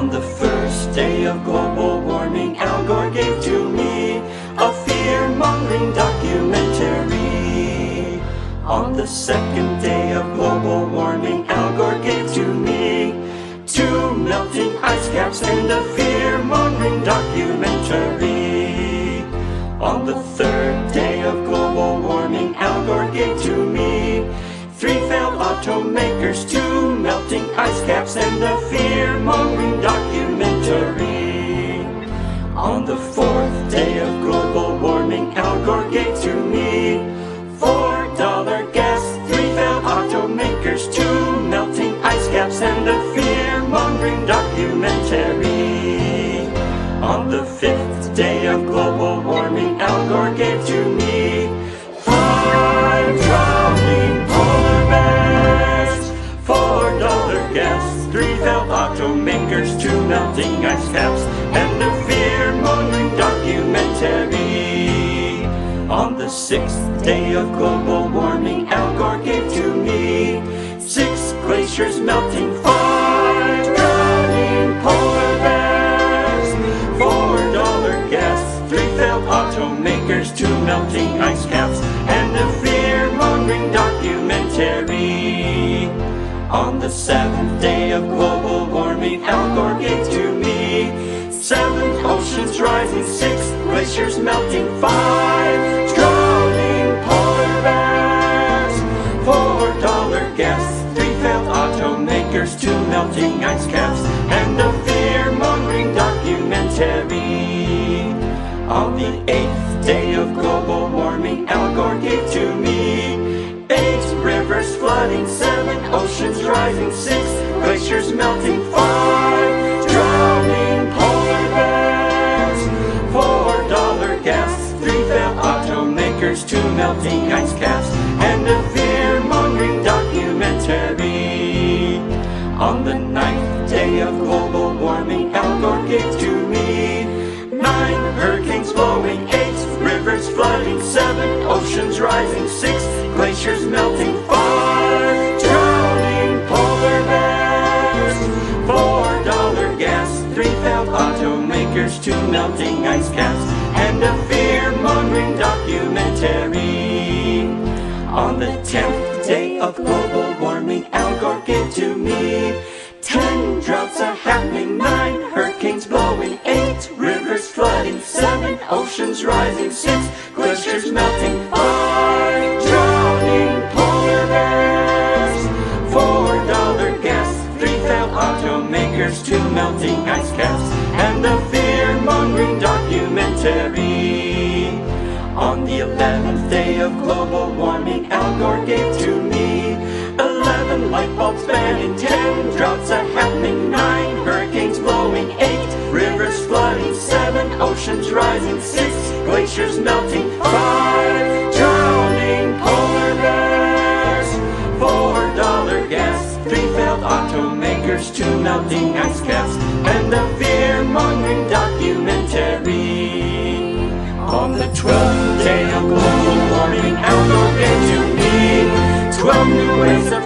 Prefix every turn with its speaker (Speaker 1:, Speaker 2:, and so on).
Speaker 1: On the first day of global warming, Al Gore gave to me a fear-mongering documentary. On the second day of global warming, Al Gore gave to me 2 melting ice caps and a fear-mongering documentary. On the third day of global warming, Al Gore gave to me 3 failed automakers, 2 melting ice caps, and a fear-mongering documentary. On the fourth day of global warming, Al Gore gave to me $4 gas, 3 failed automakers, 2 melting ice caps, and a fear-mongering documentary. On the fifth day of global warming, Al Gore gave to me 5 drowning polar bears, $4 gas, 3 failed automakers, 2 melting ice caps, and a fear-mongering documentary. On the sixth day of global warming, Al Gore gave to me 6 glaciers melting, 5 drowning polar bears, $4 gas, 3 failed automakers, 2 melting ice caps, and a fear-mongering documentary. On the seventh day of global warming, Al Gore gave to me 7 oceans rising, 6 glaciers melting, 5 drowning polar bears, $4 gas, 3 failed automakers, 2 melting ice caps, and a fear-mongering documentary. On the 8th day of global warming, Al Gore gave to me 8 rivers flooding, 7 oceans rising, 6 glaciers melting, 5 drowning polar bears, $4 gas, 3 failed automakers, 2 melting ice caps, and a fear-mongering documentary. On the 9th day of global warming, Al Gore gave to me 9 hurricanes blowing, 8 rivers flooding, 7 oceans rising, 6 glaciers melting, 5 drowning polar bears, $4 gas, 3 failed automakers, 2 melting ice caps, and a fear-mongering documentary. On the 10th day of global warming, Al Gore gave to me 10 droughts are happening, 9 hurricanes blowing, 8 rivers flooding, 7 oceans rising, 6 glaciers melting, 5 drowning polar bears, $4 gas, 3 failed automakers, 2 melting ice caps, and a fear-mongering documentary. On the 11th day of global warming, Al Gore gave to me 11 light bulbs banning, 10 droughts are happening, 9 hurricanes blowing, 8 rivers flooding, 7 oceans rising, 6 glaciers melting, 5 drowning polar bears, $4 gas, 3 failed automakers, 2 melting ice caps, and a fear-mongering documentary. On the 12th day of global warming, Al Gore gave to me 12 new ways of